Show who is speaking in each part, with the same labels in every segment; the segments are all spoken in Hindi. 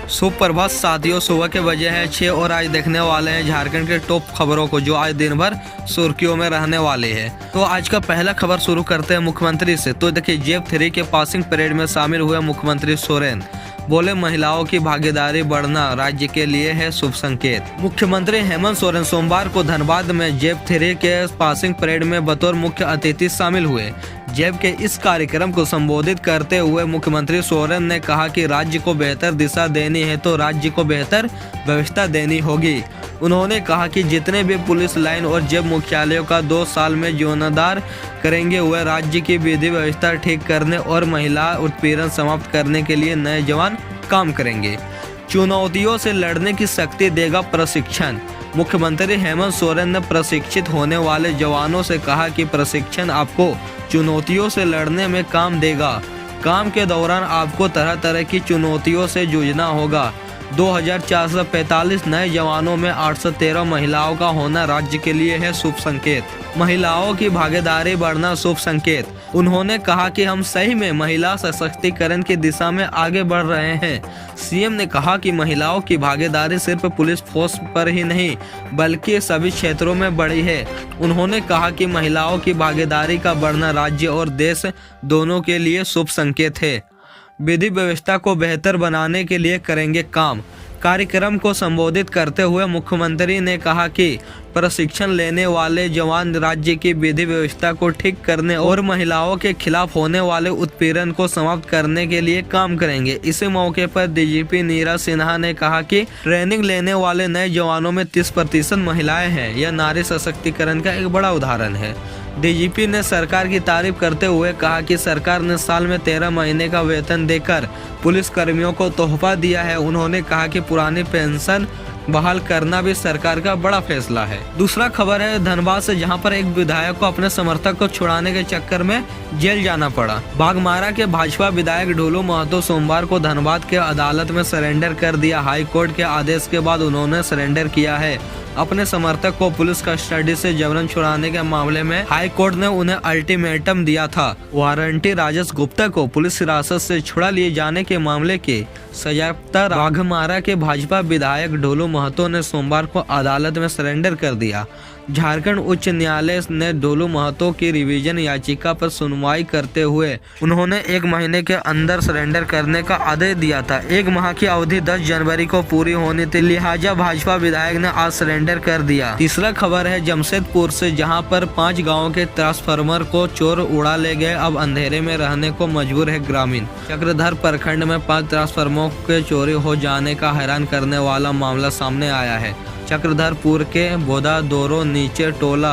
Speaker 1: सुप्रभात साथियों, सुबह के बजे हैं 6 और आज देखने वाले हैं झारखंड के टॉप खबरों को जो आज दिन भर सुर्खियों में रहने वाली है। तो आज का पहला खबर शुरू करते हैं मुख्यमंत्री से। तो देखिए, जेब 3 के पासिंग परेड में शामिल हुए मुख्यमंत्री सोरेन। बोले, महिलाओं की भागीदारी बढ़ना राज्य के लिए है शुभ संकेत। मुख्यमंत्री हेमंत सोरेन सोमवार को धनबाद में जेब 3 के पासिंग परेड में बतौर मुख्य अतिथि शामिल हुए। जेब के इस कार्यक्रम को संबोधित करते हुए मुख्यमंत्री सोरेन ने कहा कि राज्य को बेहतर दिशा देनी है तो राज्य को बेहतर व्यवस्था देनी होगी। उन्होंने कहा कि जितने भी पुलिस लाइन और जेब मुख्यालयों का 2 साल में जीर्णोद्धार करेंगे वह राज्य की विधि व्यवस्था ठीक करने और महिला उत्पीड़न समाप्त करने के लिए नए जवान काम करेंगे। चुनौतियों से लड़ने की शक्ति देगा प्रशिक्षण। मुख्यमंत्री हेमंत सोरेन ने प्रशिक्षित होने वाले जवानों से कहा कि प्रशिक्षण आपको चुनौतियों से लड़ने में काम देगा। काम के दौरान आपको तरह तरह की चुनौतियों से जूझना होगा। 2445 नए जवानों में 813 महिलाओं का होना राज्य के लिए है शुभ संकेत। महिलाओं की भागीदारी बढ़ना शुभ संकेत। उन्होंने कहा कि हम सही में महिला सशक्तिकरण की दिशा में आगे बढ़ रहे हैं। सीएम ने कहा कि महिलाओं की भागीदारी सिर्फ पुलिस फोर्स पर ही नहीं बल्कि सभी क्षेत्रों में बढ़ी है। उन्होंने कहा कि महिलाओं की भागीदारी का बढ़ना राज्य और देश दोनों के लिए शुभ संकेत है। विधि व्यवस्था को बेहतर बनाने के लिए करेंगे काम। कार्यक्रम को संबोधित करते हुए मुख्यमंत्री ने कहा कि प्रशिक्षण लेने वाले जवान राज्य की विधि व्यवस्था को ठीक करने और महिलाओं के खिलाफ होने वाले उत्पीड़न को समाप्त करने के लिए काम करेंगे। इसी मौके पर डीजीपी नीरज सिन्हा ने कहा कि ट्रेनिंग लेने वाले नए जवानों में 30% महिलाएं हैं। यह नारी सशक्तिकरण का एक बड़ा उदाहरण है। डीजीपी ने सरकार की तारीफ करते हुए कहा कि सरकार ने साल में 13 महीने का वेतन देकर पुलिस कर्मियों को तोहफा दिया है। उन्होंने कहा कि पुरानी पेंशन बहाल करना भी सरकार का बड़ा फैसला है। दूसरा खबर है धनबाद से, जहां पर एक विधायक को अपने समर्थक को छुड़ाने के चक्कर में जेल जाना पड़ा। बाघमारा के भाजपा विधायक ढोलू महतो सोमवार को धनबाद के अदालत में सरेंडर कर दिया। हाई कोर्ट के आदेश के बाद उन्होंने सरेंडर किया है। अपने समर्थक को पुलिस कस्टडी से जबरन छुड़ाने के मामले में हाई कोर्ट ने उन्हें अल्टीमेटम दिया था। वारंटी राजेश गुप्ता को पुलिस हिरासत से छुड़ा लिए जाने के मामले के सजायाफ्ता बाघमारा के भाजपा विधायक ढोलू महतो ने सोमवार को अदालत में सरेंडर कर दिया। झारखंड उच्च न्यायालय ने ढोलू महतो की रिवीजन याचिका पर सुनवाई करते हुए उन्होंने 1 महीने के अंदर सरेंडर करने का आदेश दिया था। 1 माह की अवधि 10 जनवरी को पूरी होनी थी, लिहाजा भाजपा विधायक ने आज सरेंडर कर दिया। तीसरा खबर है जमशेदपुर से, जहां पर 5 गाँव के ट्रांसफार्मर को चोर उड़ा ले गए। अब अंधेरे में रहने को मजबूर है ग्रामीण। चक्रधर प्रखंड में 5 ट्रांसफार्मरों के चोरी हो जाने का हैरान करने वाला मामला सामने आया है। चक्रधरपुर के बोदा दोरो नीचे टोला,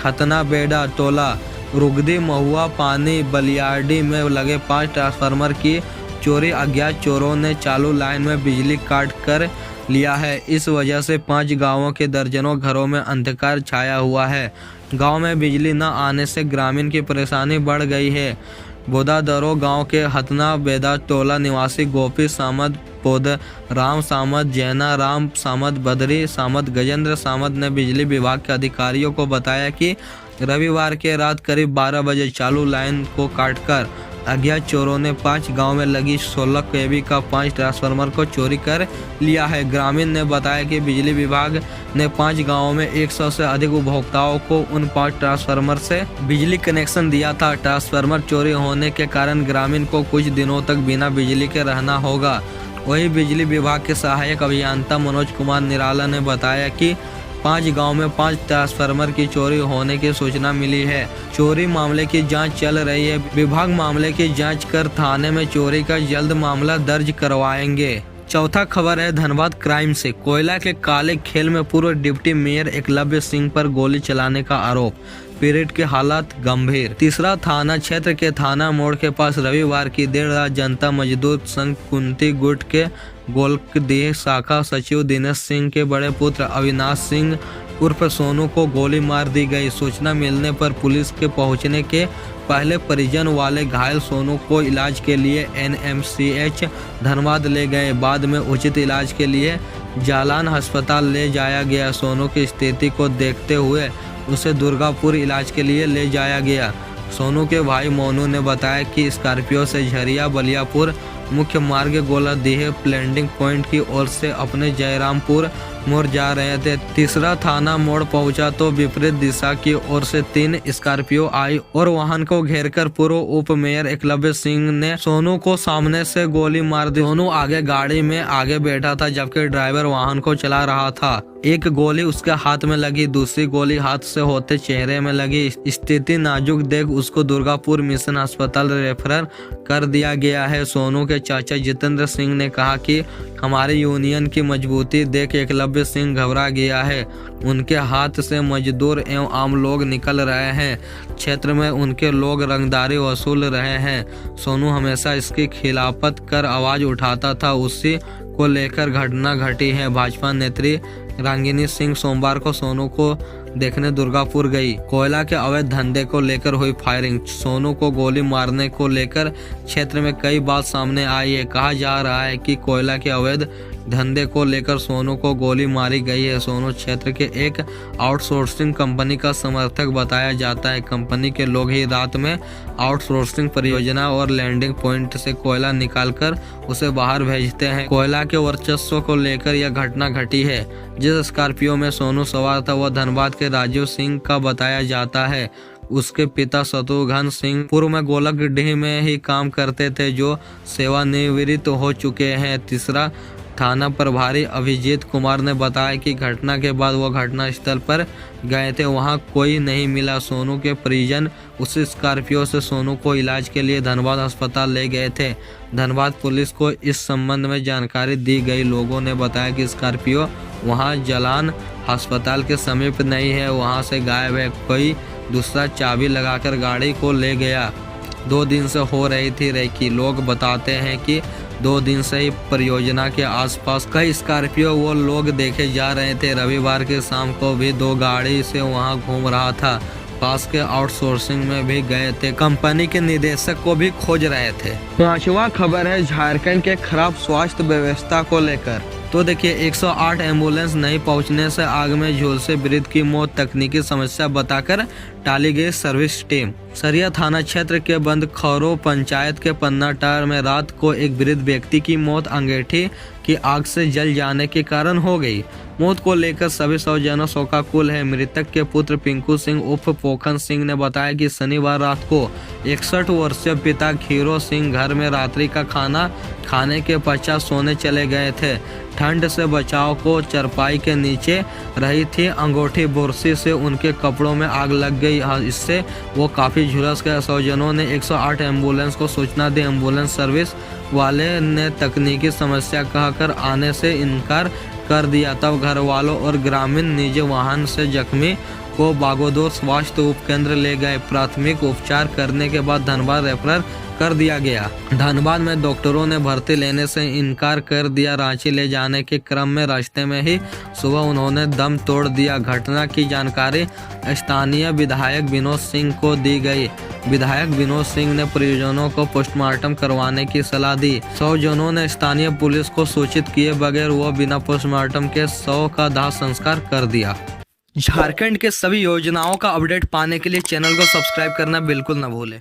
Speaker 1: खतना बेड़ा टोला, रुगदी महुआ पानी बलियाडी में लगे 5 ट्रांसफार्मर की चोरी अज्ञात चोरों ने चालू लाइन में बिजली काट कर लिया है। इस वजह से 5 गांवों के दर्जनों घरों में अंधकार छाया हुआ है। गांव में बिजली न आने से ग्रामीण की परेशानी बढ़ गई है। बोदादरो गांव के हतना बेदा टोला निवासी गोपी सामद, पौध राम सामद, जैना राम सामद, बदरी सामद, गजेंद्र सामद ने बिजली विभाग के अधिकारियों को बताया कि रविवार के रात करीब 12 बजे चालू लाइन को काटकर अज्ञात चोरों ने 5 गांव में लगी 16 केवी का 5 ट्रांसफार्मर को चोरी कर लिया है। ग्रामीण ने बताया कि बिजली विभाग ने 5 गांवों में 100 से अधिक उपभोक्ताओं को उन 5 ट्रांसफार्मर से बिजली कनेक्शन दिया था। ट्रांसफार्मर चोरी होने के कारण ग्रामीण को कुछ दिनों तक बिना बिजली के रहना होगा। वहीं बिजली विभाग के सहायक अभियंता मनोज कुमार निराला ने बताया कि 5 गांव में 5 ट्रांसफार्मर की चोरी होने की सूचना मिली है। चोरी मामले की जांच चल रही है। विभाग मामले की जांच कर थाने में चोरी का जल्द मामला दर्ज करवाएंगे। चौथा खबर है धनबाद क्राइम से। कोयला के काले खेल में पूर्व डिप्टी मेयर एकलव्य सिंह पर गोली चलाने का आरोप, पीड़ित के हालात गंभीर। तीसरा थाना क्षेत्र के थाना मोड़ के पास रविवार की देर रात जनता मजदूर संघ कुंती गुट के गोलकदेह शाखा सचिव दिनेश सिंह के बड़े पुत्र अविनाश सिंह उर्फ सोनू को गोली मार दी गई। सूचना मिलने पर पुलिस के पहुंचने के पहले परिजन वाले घायल सोनू को इलाज के लिए NMCH धनबाद ले गए। बाद में उचित इलाज के लिए जालान अस्पताल ले जाया गया। सोनू की स्थिति को देखते हुए उसे दुर्गापुर इलाज के लिए ले जाया गया। सोनू के भाई मोनू ने बताया कि स्कॉर्पियो से झरिया बलियापुर मुख्य मार्ग गोलाडीह प्लैंडिंग पॉइंट की ओर से अपने जयरामपुर मोड़ जा रहे थे। तीसरा थाना मोड़ पहुंचा तो विपरीत दिशा की ओर से 3 स्कॉर्पियो आई और वाहन को घेरकर पूर्व उप मेयर एकलव्य सिंह ने सोनू को सामने से गोली मार दी। सोनू आगे गाड़ी में आगे बैठा था जबकि ड्राइवर वाहन को चला रहा था। एक गोली उसके हाथ में लगी, दूसरी गोली हाथ से होते चेहरे में लगी। स्थिति नाजुक देख उसको दुर्गापुर मिशन अस्पताल रेफर कर दिया गया है। सोनू के चाचा जितेंद्र सिंह ने कहा कि हमारी यूनियन की मजबूती देख एकलव्य सिंह घबरा गया है। उनके हाथ से मजदूर एवं आम लोग निकल रहे हैं। क्षेत्र में उनके लोग रंगदारी वसूल रहे हैं। सोनू हमेशा इसकी खिलाफत कर आवाज उठाता था, उसी को लेकर घटना घटी है। भाजपा नेत्री रागिनी सिंह सोमवार को सोनू को देखने दुर्गापुर गई। कोयला के अवैध धंधे को लेकर हुई फायरिंग। सोनू को गोली मारने को लेकर क्षेत्र में कई बात सामने आई है। कहा जा रहा है कि कोयला के अवैध धंधे को लेकर सोनू को गोली मारी गई है। सोनू क्षेत्र के एक आउटसोर्सिंग कंपनी का समर्थक बताया जाता है। कंपनी के लोग ही रात में आउटसोर्सिंग परियोजना और लैंडिंग पॉइंट से कोयला निकालकर उसे बाहर भेजते हैं। कोयला के वर्चस्व को लेकर यह घटना घटी है। जिस स्कॉर्पियो में सोनू सवार था वह धनबाद के राजीव सिंह का बताया जाता है। उसके पिता शत्रुघ्न सिंह पूर्व में गोलकडीह में ही काम करते थे, जो सेवानिवृत्त हो चुके हैं। तीसरा थाना प्रभारी अभिजीत कुमार ने बताया कि घटना के बाद वो घटना स्थल पर गए थे, वहां कोई नहीं मिला। सोनू के परिजन उस स्कॉर्पियो से सोनू को इलाज के लिए धनबाद अस्पताल ले गए थे। धनबाद पुलिस को इस संबंध में जानकारी दी गई। लोगों ने बताया कि स्कॉर्पियो वहां जलान अस्पताल के समीप नहीं है, वहां से गायब है। कोई दूसरा चाबी लगाकर गाड़ी को ले गया। 2 दिन से हो रही थी रेकी। लोग बताते हैं कि 2 दिन से ही परियोजना के आसपास कई स्कॉर्पियो वो लोग देखे जा रहे थे। रविवार की शाम को भी 2 गाड़ी से वहां घूम रहा था। पास के आउटसोर्सिंग में भी गए थे। कंपनी के निदेशक को भी खोज रहे थे। 5वां खबर है झारखंड के खराब स्वास्थ्य व्यवस्था को लेकर। तो देखिए 108 एम्बुलेंस नहीं पहुंचने से आग में झुलसे वृद्ध की मौत तकनीकी समस्या बताकर टाली गई सर्विस टीम। सरिया थाना क्षेत्र के बंद खौरो पंचायत के पन्नाटार में रात को एक वृद्ध व्यक्ति की मौत अंगीठी की आग से जल जाने के कारण हो गई। मौत को लेकर सभी स्वजनों शोकाकुल है। मृतक के पुत्र पिंकू सिंह उर्फ पोखन सिंह ने बताया कि शनिवार रात को 61 वर्षीय पिता खीरो सिंह घर में रात्रि का खाना खाने के पश्चात सोने चले गए थे। ठंड से बचाव को चरपाई के नीचे रही थी अंगूठी बुरसी से उनके कपड़ों में आग लग गई। इससे वो काफी झुलस गए। स्वजनों ने 108 एम्बुलेंस को सूचना दी। एम्बुलेंस सर्विस वाले ने तकनीकी समस्या कहकर आने से इनकार कर दिया। तब घर वालों और ग्रामीण निजी वाहन से जख्मी को बागोदर स्वास्थ्य उपकेंद्र ले गए। प्राथमिक उपचार करने के बाद धनबाद रेफर कर दिया गया। धनबाद में डॉक्टरों ने भर्ती लेने से इनकार कर दिया। रांची ले जाने के क्रम में रास्ते में ही सुबह उन्होंने दम तोड़ दिया। घटना की जानकारी स्थानीय विधायक विनोद सिंह को दी गई। विधायक विनोद सिंह ने परिजनों को पोस्टमार्टम करवाने की सलाह दी। स्वजनों ने स्थानीय पुलिस को सूचित किए बगैर वो बिना पोस्टमार्टम के शव का दाह संस्कार कर दिया। झारखंड के सभी योजनाओं का अपडेट पाने के लिए चैनल को सब्सक्राइब करना बिल्कुल न भूलें।